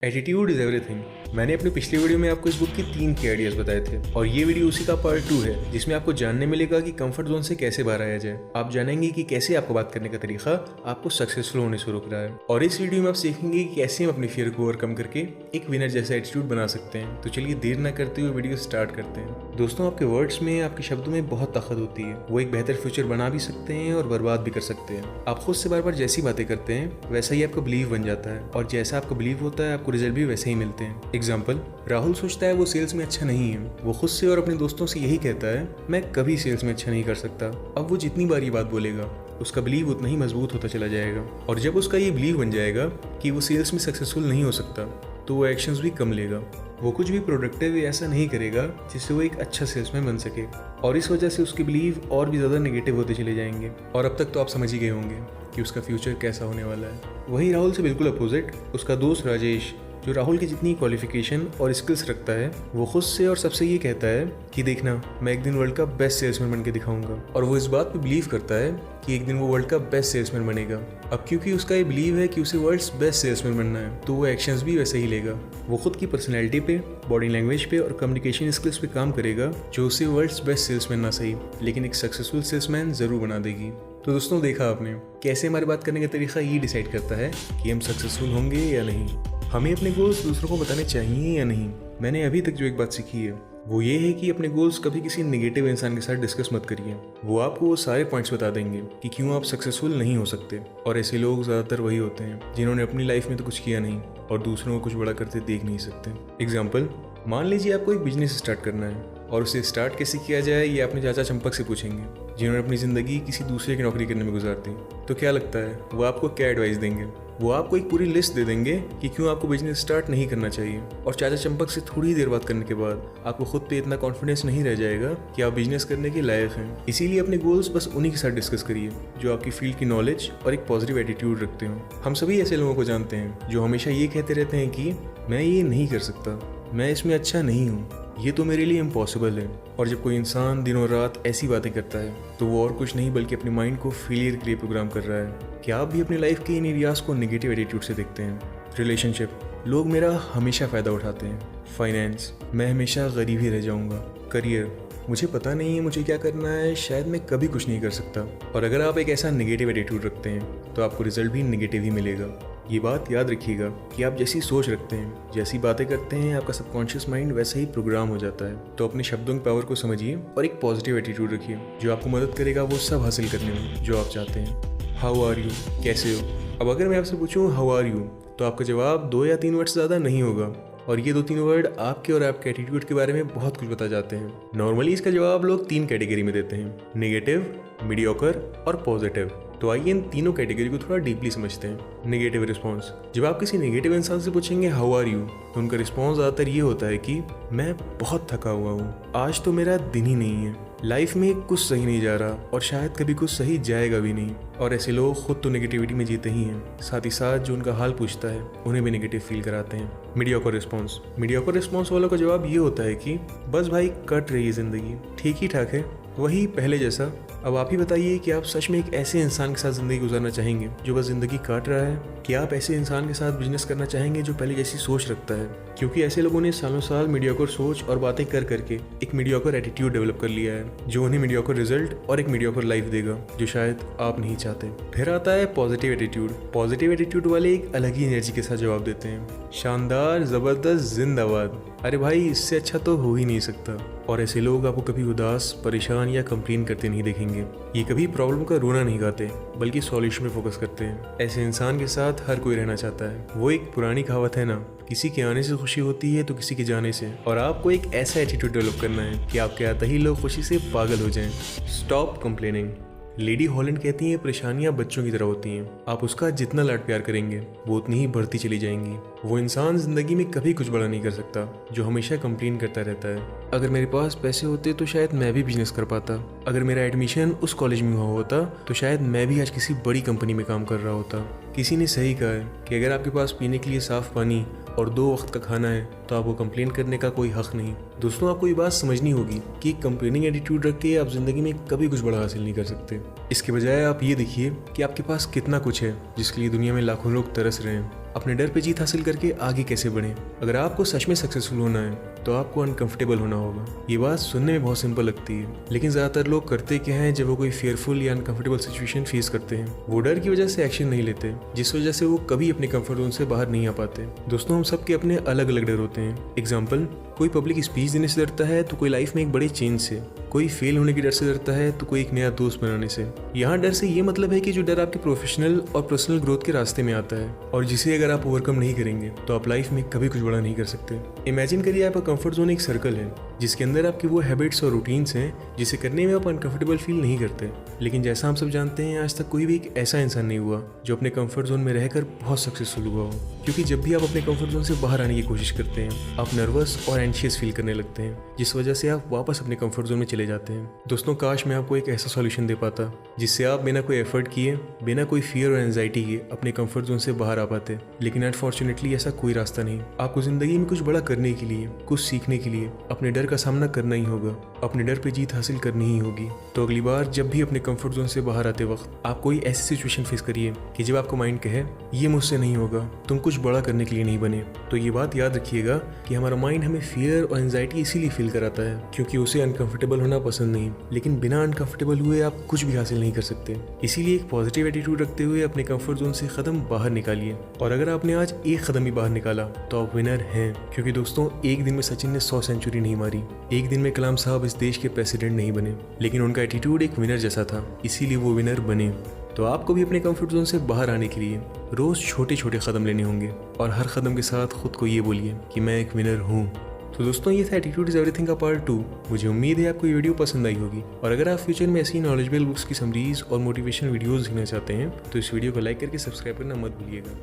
Attitude is everything. मैंने अपनी पिछली वीडियो में आपको इस बुक की 3 की आइडियाज बताए थे और ये वीडियो उसी का पार्ट 2 है, जिसमें आपको जानने मिलेगा कि कंफर्ट जोन से कैसे बाहर आया जाए। आप जानेंगे कि कैसे आपको बात करने का तरीका आपको सक्सेसफुल होने से रोक रहा है, और इस वीडियो में आप सीखेंगे कि कैसे हम अपनी फियर को ओवरकम करके एक विनर जैसा एटीट्यूड बना सकते हैं। तो चलिए देर न करते हुए वीडियो स्टार्ट करते हैं। दोस्तों, आपके वर्ड्स में, आपके शब्दों में बहुत ताकत होती है। वो एक बेहतर फ्यूचर बना भी सकते हैं और बर्बाद भी कर सकते हैं। आप खुद से बार बार जैसी बातें करते हैं वैसा ही आपका बिलीव बन जाता है, और जैसा आपका बिलीव होता है आपको रिजल्ट भी वैसे ही मिलते हैं। एग्जाम्पल, राहुल सोचता है वो सेल्स में अच्छा नहीं है। वो खुद से और अपने दोस्तों से यही कहता है, मैं कभी सेल्स में अच्छा नहीं कर सकता। अब वो जितनी बार ये बात बोलेगा उसका बिलीव उतना ही मजबूत होता चला जाएगा, और जब उसका ये बिलीव बन जाएगा कि वो सेल्स में सक्सेसफुल नहीं हो सकता तो वो एक्शंस भी कम लेगा। वो कुछ भी प्रोडक्टिव ऐसा नहीं करेगा जिससे वो एक अच्छा सेल्समैन बन सके, और इस वजह से उसके बिलीव और भी ज़्यादा नेगेटिव होते चले जाएंगे। और अब तक तो आप समझ ही गए होंगे कि उसका फ्यूचर कैसा होने वाला है। वहीं राहुल से बिल्कुल अपोजिट उसका दोस्त राजेश, जो राहुल की जितनी क्वालिफिकेशन और स्किल्स रखता है, वो खुद से और सबसे ये कहता है कि देखना, मैं एक दिन वर्ल्ड का बेस्ट सेल्समैन बन के दिखाऊंगा। और वो इस बात पे बिलीव करता है कि एक दिन वो वर्ल्ड का बेस्ट सेल्समैन बनेगा। अब क्योंकि उसका ये बिलीव है कि उसे वर्ल्ड्स बेस्ट सेल्समैन बनना है, तो वो एक्शंस भी वैसे ही लेगा। वो खुद की पर्सनैलिटी पे, बॉडी लैंग्वेज पे और कम्युनिकेशन स्किल्स पे काम करेगा, जो उसे वर्ल्ड्स बेस्ट सेल्समैन ना सही लेकिन एक सक्सेसफुल सेल्समैन जरूर बना देगी। तो दोस्तों, देखा आपने कैसे हमारी बात करने का तरीका ये डिसाइड करता है कि हम सक्सेसफुल होंगे या नहीं। हमें अपने गोल्स दूसरों को बताने चाहिए या नहीं। मैंने अभी तक जो एक बात सीखी है वो ये है कि अपने गोल्स कभी किसी नेगेटिव इंसान के साथ डिस्कस मत करिए। वो आपको वो सारे पॉइंट्स बता देंगे कि क्यों आप सक्सेसफुल नहीं हो सकते, और ऐसे लोग ज़्यादातर वही होते हैं जिन्होंने अपनी लाइफ में तो कुछ किया नहीं और दूसरों को कुछ बड़ा करते देख नहीं सकते। एग्जाम्पल, मान लीजिए आपको एक बिजनेस स्टार्ट करना है, और उसे स्टार्ट कैसे किया जाए ये अपने चाचा चंपक से पूछेंगे, जिन्होंने अपनी ज़िंदगी किसी दूसरे की नौकरी करने में गुजार दी। तो क्या लगता है वो आपको क्या एडवाइस देंगे? वो आपको एक पूरी लिस्ट दे देंगे कि क्यों आपको बिजनेस स्टार्ट नहीं करना चाहिए, और चाचा चंपक से थोड़ी देर बात करने के बाद आपको खुद पे इतना कॉन्फिडेंस नहीं रह जाएगा कि आप बिजनेस करने के लायक हैं। इसीलिए अपने गोल्स बस उन्हीं के साथ डिस्कस करिए जो आपकी फील्ड की नॉलेज और एक पॉजिटिव एटीट्यूड रखते हो। हम सभी ऐसे लोगों को जानते हैं जो हमेशा ये कहते रहते हैं कि मैं ये नहीं कर सकता, मैं इसमें अच्छा नहीं हूँ, ये तो मेरे लिए इम्पॉसिबल है। और जब कोई इंसान दिनों रात ऐसी बातें करता है तो वो और कुछ नहीं बल्कि अपने माइंड को फेलियर के लिए प्रोग्राम कर रहा है। क्या आप भी अपनी लाइफ के इन एरियाज को नेगेटिव एटीट्यूड से देखते हैं? रिलेशनशिप, लोग मेरा हमेशा फ़ायदा उठाते हैं। फाइनेंस, मैं हमेशा गरीब ही रह जाऊंगा। करियर, मुझे पता नहीं है मुझे क्या करना है, शायद मैं कभी कुछ नहीं कर सकता। और अगर आप एक ऐसा नेगेटिव एटीट्यूड रखते हैं तो आपको रिजल्ट भी नेगेटिव ही मिलेगा। ये बात याद रखिएगा कि आप जैसी सोच रखते हैं, जैसी बातें करते हैं, आपका सबकॉन्शियस माइंड वैसे ही प्रोग्राम हो जाता है। तो अपने शब्दों की पावर को समझिए और एक पॉजिटिव एटीट्यूड रखिए जो आपको मदद करेगा वो सब हासिल करने में जो आप चाहते हैं। हाउ आर यू, कैसे हो? अब अगर मैं आपसे पूछूं हाउ आर यू, तो आपका जवाब 2 या 3 वर्ड से ज़्यादा नहीं होगा, और ये 2-3 वर्ड आपके और आपके एटीट्यूड के बारे में बहुत कुछ बता जाते हैं। नॉर्मली इसका जवाब लोग 3 कैटेगरी में देते हैं, नेगेटिव, मीडियोकर और पॉजिटिव। तो आइए इन तीनों कैटेगरी को थोड़ा डीपली समझते हैं। नेगेटिव रिस्पॉन्स, जब आप किसी नेगेटिव इंसान से पूछेंगे हाउ आर यू, तो उनका रिस्पॉन्स ज़्यादातर ये होता है कि मैं बहुत थका हुआ हूँ, आज तो मेरा दिन ही नहीं है, लाइफ में कुछ सही नहीं जा रहा और शायद कभी कुछ सही जाएगा भी नहीं। और ऐसे लोग खुद तो नेगेटिविटी में जीते ही हैं, साथ ही साथ जो उनका हाल पूछता है उन्हें भी नेगेटिव फील कराते हैं। मीडियोकर रिस्पॉन्स, मीडियोकर रिस्पॉन्स वालों का जवाब ये होता है कि बस भाई कट रही है ज़िंदगी, ठीक ही ठाक है, वही पहले जैसा। अब आप ही बताइए कि आप सच में एक ऐसे इंसान के साथ ज़िंदगी गुजारना चाहेंगे जो बस ज़िंदगी काट रहा है? क्या आप ऐसे इंसान के साथ बिजनेस करना चाहेंगे जो पहले जैसी सोच रखता है? क्योंकि ऐसे लोगों ने सालों साल मीडियोकर सोच और बातें कर करके एक मीडियोकर एटीट्यूड डेवलप कर लिया है, जो उन्हें मीडियोकर रिजल्ट और एक मीडियोकर लाइफ देगा जो शायद आप नहीं चाहते। फिर आता है पॉजिटिव एटीट्यूड। पॉजिटिव एटीट्यूड वाले एक अलग ही एनर्जी के साथ जवाब देते हैं, शानदार, ज़बरदस्त, जिंदाबाद। अरे भाई, इससे अच्छा तो हो ही नहीं सकता। और ऐसे लोग आपको कभी उदास, परेशान या कंप्लेन करते नहीं देखेंगे। ये कभी प्रॉब्लम का रोना नहीं गाते बल्कि सॉल्यूशन पे फोकस करते हैं। ऐसे इंसान के साथ हर कोई रहना चाहता है। वो एक पुरानी कहावत है ना, किसी के आने से खुशी होती है तो किसी के जाने से। और आपको एक ऐसा एटीट्यूड डेवलप करना है कि आपके आते ही लोग खुशी से पागल हो जाएं। Stop complaining. लेडी हॉलैंड कहती हैं परेशानियां बच्चों की तरह होती हैं, आप उसका जितना लाड प्यार करेंगे वो उतनी ही बढ़ती चली जाएंगी। वो इंसान जिंदगी में कभी कुछ बड़ा नहीं कर सकता जो हमेशा कंप्लेन करता रहता है। अगर मेरे पास पैसे होते तो शायद मैं भी बिजनेस कर पाता, अगर मेरा एडमिशन उस कॉलेज में हुआ होता तो शायद मैं भी आज किसी बड़ी कंपनी में काम कर रहा होता। किसी ने सही कहा है कि अगर आपके पास पीने के लिए साफ पानी और 2 वक्त का खाना है तो आपको कंप्लेन करने का कोई हक नहीं। दोस्तों, आपको ये बात समझनी होगी कि कंप्लेनिंग एटीट्यूड रख के आप जिंदगी में कभी कुछ बड़ा हासिल नहीं कर सकते। इसके बजाय आप ये देखिए कि आपके पास कितना कुछ है जिसके लिए दुनिया में लाखों लोग तरस रहे हैं। अपने डर पे जीत हासिल करके आगे कैसे बढ़ें। अगर आपको सच में सक्सेसफुल होना है तो आपको अनकंफर्टेबल होना होगा। ये बात सुनने में बहुत सिंपल लगती है, लेकिन ज़्यादातर लोग करते क्या हैं, जब वो कोई फेयरफुल या अनकंफर्टेबल सिचुएशन फेस करते हैं वो डर की वजह से एक्शन नहीं लेते, जिस वजह से वो कभी अपने कंफर्ट जोन से बाहर नहीं आ पाते। दोस्तों, हम सबके अपने अलग अलग डर होते हैं। एग्जाम्पल, कोई पब्लिक स्पीच देने से डरता है तो कोई लाइफ में एक बड़े चेंज से, कोई फेल होने के डर से डरता है तो कोई एक नया दोस्त बनाने से। यहाँ डर से ये मतलब है कि जो डर आपके प्रोफेशनल और पर्सनल ग्रोथ के रास्ते में आता है और जिसे अगर आप ओवरकम नहीं करेंगे तो आप लाइफ में कभी कुछ बड़ा नहीं कर सकते। इमेजिन करिए आपका कंफर्ट जोन एक सर्कल है जिसके अंदर आपकी वो हैबिट्स और रूटीन्स हैं जिसे करने में आप अनकंफर्टेबल फील नहीं करते। लेकिन जैसा हम सब जानते हैं, आज तक कोई भी एक ऐसा इंसान नहीं हुआ जो अपने कंफर्ट जोन में रहकर बहुत सक्सेसफुल हुआ हो, क्योंकि जब भी आप अपने कंफर्ट जोन से बाहर आने की कोशिश करते हैं आप नर्वस और एंशियस फील करने लगते हैं, जिस वजह से आप वापस अपने कंफर्ट जोन में चले जाते हैं। दोस्तों, काश मैं आपको एक ऐसा सॉल्यूशन दे पाता जिससे आप बिना कोई एफर्ट किए, बिना कोई फियर और एंजाइटी के अपने कंफर्ट जोन से बाहर आ पाते, लेकिन अनफॉर्चुनेटली ऐसा कोई रास्ता नहीं। आपको जिंदगी में कुछ बड़ा करने के लिए, कुछ सीखने के लिए अपने डर का सामना करना ही होगा, अपने डर पे जीत हासिल करनी ही होगी। तो अगली बार जब भी अपने कंफर्ट जोन से बाहर आते वक्त आप कोई ऐसी सिचुएशन फेस करिए कि जब आपको माइंड कहे ये मुझसे नहीं होगा, तुम कुछ बड़ा करने के लिए नहीं बने, तो ये बात याद रखिएगा कि हमारा माइंड हमें फियर और एंजाइटी इसीलिए फील कराता है क्योंकि उसे अनकंफर्टेबल होना पसंद नहीं, लेकिन बिना अनकंफर्टेबल हुए आप कुछ भी हासिल नहीं कर सकते। इसीलिए एक पॉजिटिव एटीट्यूड रखते हुए अपने कंफर्ट जोन से कदम बाहर निकालिए, और अगर आपने आज एक कदम भी बाहर निकाला तो आप विनर हैं। क्योंकि दोस्तों, एक दिन में सचिन ने 100 सेंचुरी नहीं मारी, एक दिन में कलाम साहब इस देश के प्रेसिडेंट नहीं बने, लेकिन उनका एटीट्यूड एक विनर जैसा था, इसीलिए वो विनर बने। तो आपको भी अपने कंफर्ट जोन से बाहर आने के लिए रोज छोटे छोटे कदम लेने होंगे, और हर कदम के साथ खुद को ये बोलिए कि मैं एक विनर हूँ। तो दोस्तों, ये था एटीट्यूड इज एवरीथिंग का पार्ट 2। मुझे उम्मीद है आपको ये वीडियो पसंद आई होगी, और अगर आप फ्यूचर में ऐसी नॉलेजेबल बुक्स की समरीज और मोटिवेशनल वीडियोस देखना चाहते हैं तो इस वीडियो को लाइक करके सब्सक्राइब करना मत भूलिएगा।